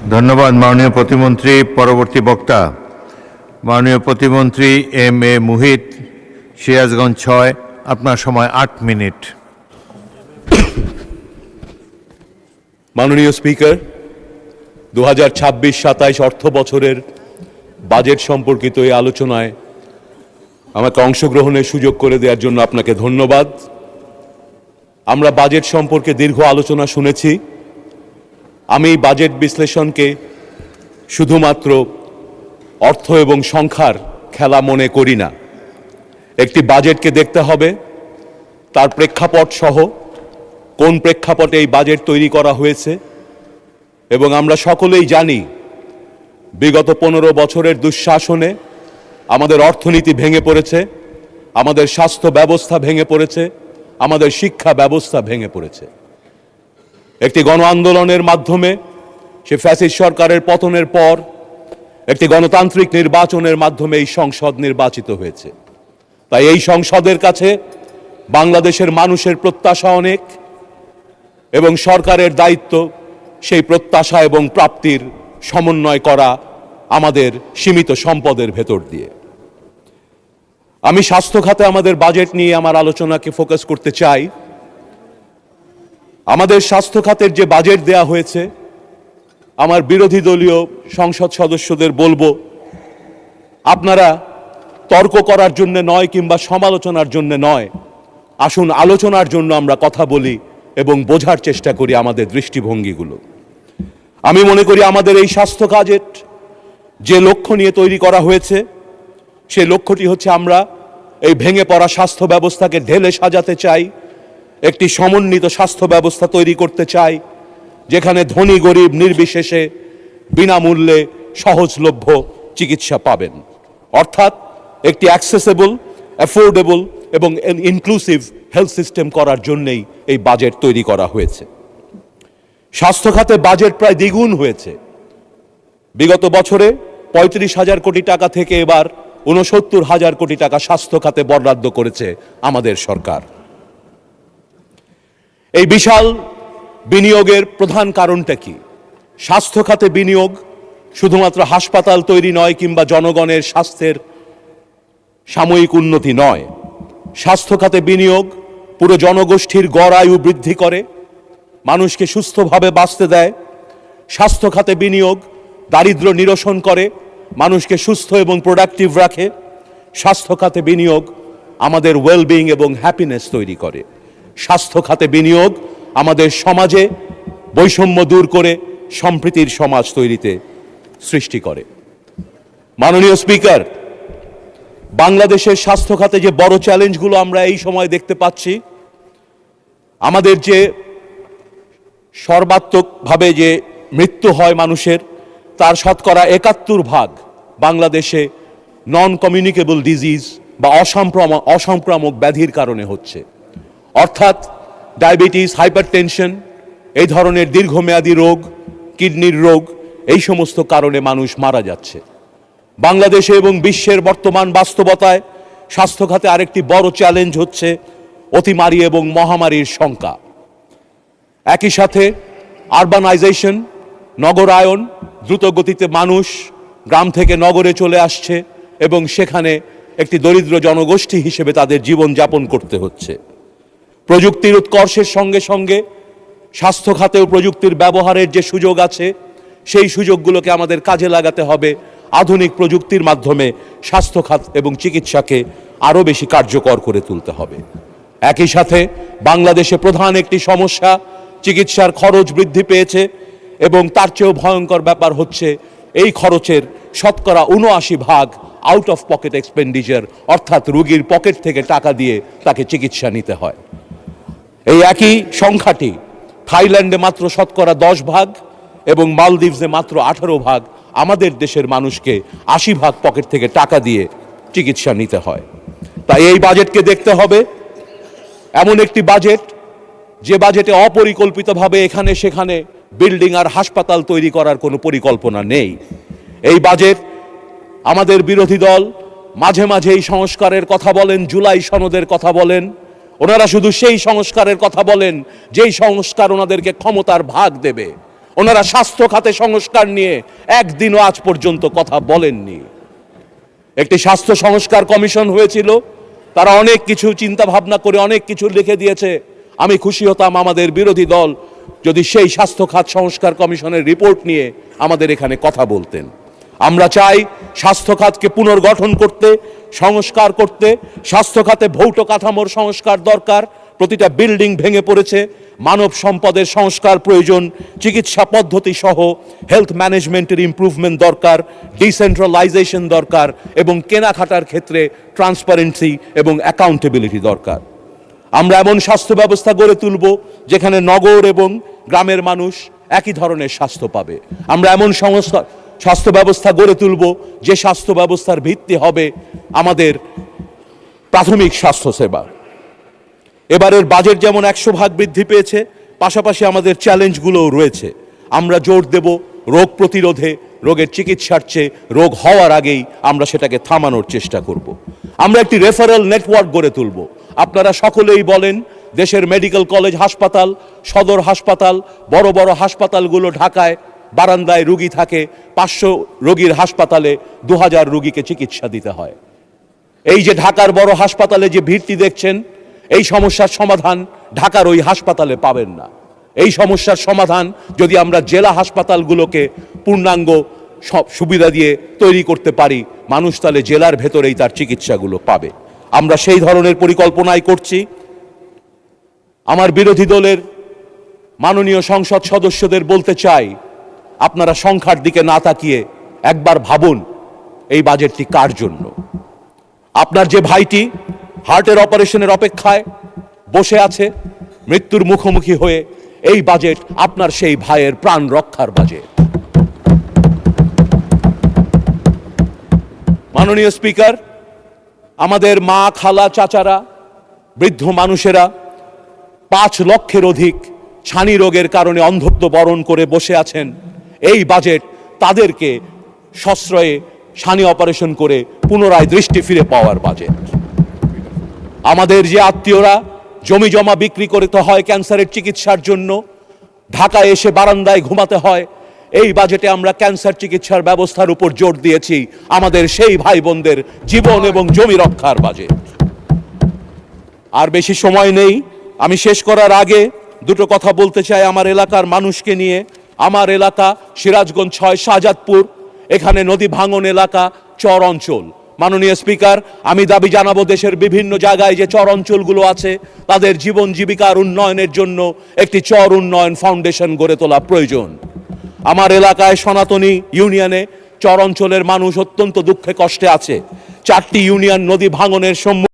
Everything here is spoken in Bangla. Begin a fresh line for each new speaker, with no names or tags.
ধন্যবাদ মাননীয় প্রতিমন্ত্রী। পরবর্তী বক্তা মাননীয় প্রতিমন্ত্রী এম এ মুহিত, সিরাজগঞ্জ ৬। আপনার সময় ৮ মিনিট।
মাননীয় স্পিকার, 2026-27 অর্থ বছরের বাজেট সম্পর্কিত এই আলোচনায় আমাকে অংশগ্রহণের সুযোগ করে দেওয়ার জন্য আপনাকে ধন্যবাদ। আমরা বাজেট সম্পর্কে দীর্ঘ আলোচনা শুনেছি। আমি বাজেট বিশ্লেষণকে শুধুমাত্র অর্থ এবং সংখ্যার খেলা মনে করি না। একটি বাজেটকে দেখতে হবে তার প্রেক্ষাপট সহ, কোন প্রেক্ষাপটে এই বাজেট তৈরি করা হয়েছে। এবং আমরা সকলেই জানি বিগত 15 বছরের দুঃশাসনে আমাদের অর্থনীতি ভেঙে পড়েছে, আমাদের স্বাস্থ্য ব্যবস্থা ভেঙে পড়েছে, আমাদের শিক্ষা ব্যবস্থা ভেঙে পড়েছে। একটি গণ আন্দোলনের মাধ্যমে, সে ফ্যাসিস্ট সরকারের পতনের পর একটি গণতান্ত্রিক নির্বাচনের মাধ্যমে এই সংসদ নির্বাচিত হয়েছে। তাই এই সংসদের কাছে বাংলাদেশের মানুষের প্রত্যাশা অনেক, এবং সরকারের দায়িত্ব সেই প্রত্যাশা এবং প্রাপ্তির সমন্বয় করা আমাদের সীমিত সম্পদের ভেতর দিয়ে। আমি স্বাস্থ্য খাতে আমাদের বাজেট নিয়ে আমার আলোচনাকে ফোকাস করতে চাই। আমাদের স্বাস্থ্য খাতের যে বাজেট দেয়া হয়েছে, আমার বিরোধী দলীয় সংসদ সদস্যদের বলবো, আপনারা তর্ক করার জন্য নয় কিংবা সমালোচনার জন্য নয়, আসুন আলোচনার জন্য আমরা কথা বলি এবং বোঝার চেষ্টা করি আমাদের দৃষ্টিভঙ্গিগুলো। আমি মনে করি আমাদের এই স্বাস্থ্য বাজেট যে লক্ষ্য নিয়ে তৈরি করা হয়েছে, সেই লক্ষ্যটি হচ্ছে আমরা এই ভেঙে পড়া স্বাস্থ্য ব্যবস্থাকে ঢেলে সাজাতে চাই, একটি সমন্বিত স্বাস্থ্য ব্যবস্থা তৈরি করতে চাই, যেখানে ধনী গরিব নির্বিশেষে বিনামূল্যে সহজলভ্য চিকিৎসা পাবেন। অর্থাৎ একটি অ্যাক্সেসেবল, অ্যাফোর্ডেবল এবং ইনক্লুসিভ হেলথ সিস্টেম করার জন্যই এই বাজেট তৈরি করা হয়েছে। স্বাস্থ্য খাতে বাজেট প্রায় দ্বিগুণ হয়েছে। বিগত বছরে 35,000 কোটি টাকা থেকে এবার 69,000 কোটি টাকা স্বাস্থ্য খাতে বরাদ্দ করেছে আমাদের সরকার। এই বিশাল বিনিয়োগের প্রধান কারণটা কি? স্বাস্থ্য খাতে বিনিয়োগ শুধুমাত্র হাসপাতাল তৈরি নয় কিংবা জনগণের স্বাস্থ্যের সাময়িক উন্নতি নয়। স্বাস্থ্য খাতে বিনিয়োগ পুরো জনগোষ্ঠীর গড় আয়ু বৃদ্ধি করে, মানুষকে সুস্থভাবে বাঁচতে দেয়। স্বাস্থ্য খাতে বিনিয়োগ দারিদ্র্য নিরসন করে, মানুষকে সুস্থ এবং প্রোডাক্টিভ রাখে। স্বাস্থ্য খাতে বিনিয়োগ আমাদের ওয়েলবিং এবং হ্যাপিনেস তৈরি করে। স্বাস্থ্য খাতে বিনিয়োগ আমাদের সমাজে বৈষম্য দূর করে সম্প্রীতির সমাজ তৈরিতে সৃষ্টি করে। মাননীয় স্পিকার, বাংলাদেশের স্বাস্থ্য খাতে যে বড় চ্যালেঞ্জগুলো আমরা এই সময় দেখতে পাচ্ছি, আমাদের যে সর্বাত্মকভাবে যে মৃত্যু হয় মানুষের, তার শতকরা ৭১% বাংলাদেশে নন কমিউনিকেবল ডিজিজ বা অসংক্রামক ব্যাধির কারণে হচ্ছে। অর্থাৎ ডায়াবেটিস, হাইপারটেনশন, এই ধরনের দীর্ঘমেয়াদী রোগ, কিডনির রোগ, এই সমস্ত কারণে মানুষ মারা যাচ্ছে। বাংলাদেশে এবং বিশ্বের বর্তমান বাস্তবতায় স্বাস্থ্য খাতে আরেকটি বড় চ্যালেঞ্জ হচ্ছে অতিমারি এবং মহামারীর শঙ্কা। একই সাথে আরবানাইজেশন, নগরায়ন, দ্রুত গতিতে মানুষ গ্রাম থেকে নগরে চলে আসছে এবং সেখানে একটি দরিদ্র জনগোষ্ঠী হিসেবে তাদের জীবন যাপন করতে হচ্ছে। প্রযুক্তির উৎকর্ষের সঙ্গে সঙ্গে স্বাস্থ্য খাতেও প্রযুক্তির ব্যবহারের যে সুযোগ আছে, সেই সুযোগগুলোকে আমাদের কাজে লাগাতে হবে। আধুনিক প্রযুক্তির মাধ্যমে স্বাস্থ্য খাত এবং চিকিৎসাকে আরও বেশি কার্যকর করে তুলতে হবে। একই সাথে বাংলাদেশে প্রধান একটি সমস্যা, চিকিৎসার খরচ বৃদ্ধি পেয়েছে এবং তার চেয়েও ভয়ঙ্কর ব্যাপার হচ্ছে এই খরচের শতকরা ৭৯% আউট অফ পকেট এক্সপেন্ডিচার, অর্থাৎ রোগীর পকেট থেকে টাকা দিয়ে তাকে চিকিৎসা নিতে হয়। এই একই সংখ্যাটি থাইল্যান্ডে মাত্র শতকরা 10% এবং মালদ্বীপসে মাত্র 18% আমাদের দেশের মানুষকে 80% পকেট থেকে টাকা দিয়ে চিকিৎসা নিতে হয়। তাই এই বাজেটকে দেখতে হবে এমন একটি বাজেট, যে বাজেটে অপরিকল্পিতভাবে এখানে সেখানে বিল্ডিং আর হাসপাতাল তৈরি করার কোনো পরিকল্পনা নেই। এই বাজেট আমাদের বিরোধী দল মাঝে মাঝে এই সংস্কারের কথা বলেন, জুলাই সনদের কথা বলেন। ওনারা শুধু সেই সংস্কারের কথা বলেন যেই সংস্কার ওনাদেরকে ক্ষমতার ভাগ দেবে। ওনারা স্বাস্থ্য খাতে সংস্কার নিয়ে একদিনও আজ পর্যন্ত কথা বলেননি। একটি স্বাস্থ্য সংস্কার কমিশন হয়েছিল, তারা অনেক কিছু চিন্তা ভাবনা করে অনেক কিছু লিখে দিয়েছে। আমি খুশি হতাম আমাদের বিরোধী দল যদি সেই স্বাস্থ্য খাত সংস্কার কমিশনের রিপোর্ট নিয়ে আমাদের এখানে কথা বলতেন। আমরা চাই স্বাস্থ্য খাতকে পুনর্গঠন করতে, সংস্কার করতে। স্বাস্থ্য খাতে ভৌত কাঠামোর সংস্কার দরকার, প্রতিটা বিল্ডিং ভেঙে পড়েছে। মানব সম্পদের সংস্কার প্রয়োজন, চিকিৎসা পদ্ধতি সহ হেলথ ম্যানেজমেন্টের ইমপ্রুভমেন্ট দরকার, ডিসেন্ট্রালাইজেশন দরকার এবং কেনাকাটার ক্ষেত্রে ট্রান্সপারেন্সি এবং অ্যাকাউন্টেবিলিটি দরকার। আমরা এমন স্বাস্থ্য ব্যবস্থা গড়ে তুলব যেখানে নগর এবং গ্রামের মানুষ একই ধরনের স্বাস্থ্য পাবে। আমরা এমন স্বাস্থ্য ব্যবস্থা গড়ে তুলব যে স্বাস্থ্য ব্যবস্থার ভিত্তি হবে আমাদের প্রাথমিক স্বাস্থ্য সেবা। এবারের বাজেট যেমন 100% বৃদ্ধি পেয়েছে, পাশাপাশি আমাদের চ্যালেঞ্জগুলোও রয়েছে। আমরা জোর দেব রোগ প্রতিরোধে, রোগের চিকিৎসার চেয়ে রোগ হওয়ার আগেই আমরা সেটাকে থামানোর চেষ্টা করব। আমরা একটি রেফারেল নেটওয়ার্ক গড়ে তুলব। আপনারা সকলেই বলেন দেশের মেডিকেল কলেজ হাসপাতাল, সদর হাসপাতাল, বড় বড় হাসপাতালগুলো ঢাকায় বারান্দায় রুগী থাকে, 500 রোগীর হাসপাতালে 2000 রুগীকে চিকিৎসা দিতে হয়। এই যে ঢাকার বড় হাসপাতালে যে ভিড়টি দেখছেন, এই সমস্যার সমাধান ঢাকার ওই হাসপাতালে পাবেন না। এই সমস্যার সমাধান যদি আমরা জেলা হাসপাতালগুলোকে পূর্ণাঙ্গ সব সুবিধা দিয়ে তৈরি করতে পারি, মানুষ তাহলে জেলার ভেতরেই তার চিকিৎসাগুলো পাবে। আমরা সেই ধরনের পরিকল্পনাই করছি। আমার বিরোধী দলের মাননীয় সংসদ সদস্যদের বলতে চাই, আপনারা সংখ্যার দিকে না তাকিয়ে একবার ভাবুন এই বাজেটটি কার জন্য। আপনার যে ভাইটি হার্টের অপারেশনের অপেক্ষায় বসে আছে, মৃত্যুর মুখোমুখি হয়ে, এই বাজেট আপনার সেই ভাইয়ের প্রাণ রক্ষার বাজেট। মাননীয় স্পিকার, আমাদের মা, খালা, চাচারা, বৃদ্ধ মানুষেরা 5 লক্ষের অধিক ছানি রোগের কারণে অন্ধত্ব বরণ করে বসে আছেন। এই বাজেট তাদেরকে সশ্রয়ে ছানি অপারেশন করে পুনরায় দৃষ্টি ফিরে পাওয়ার বাজেট। আমাদের যে আত্মীয়রা জমি জমা বিক্রি করতে হয় ক্যান্সারের চিকিৎসার জন্য, ঢাকায় এসে বারান্দায় ঘুমাতে হয়, এই বাজেটে আমরা ক্যান্সার চিকিৎসার ব্যবস্থার উপর জোর দিয়েছি। আমাদের সেই ভাই বোনদের জীবন এবং জমি রক্ষার বাজেট। আর বেশি সময় নেই, আমি শেষ করার আগে দুটো কথা বলতে চাই আমার এলাকার মানুষকে নিয়ে। আমার এলাকা সিরাজগঞ্জ 6 শাহজাদপুর, এখানে নদী ভাঙন এলাকা, চর অঞ্চল। মাননীয় স্পিকার, আমি দাবি জানাবো দেশের বিভিন্ন জায়গায় যে চর অঞ্চলগুলো আছে তাদের জীবন জীবিকার উন্নয়নের জন্য একটি চর উন্নয়ন ফাউন্ডেশন গড়ে তোলা প্রয়োজন। আমার এলাকায় সনাতনী ইউনিয়নে চর অঞ্চলের মানুষ অত্যন্ত দুঃখে কষ্টে আছে। 4টি ইউনিয়ন নদী ভাঙনের সম্মুখীন।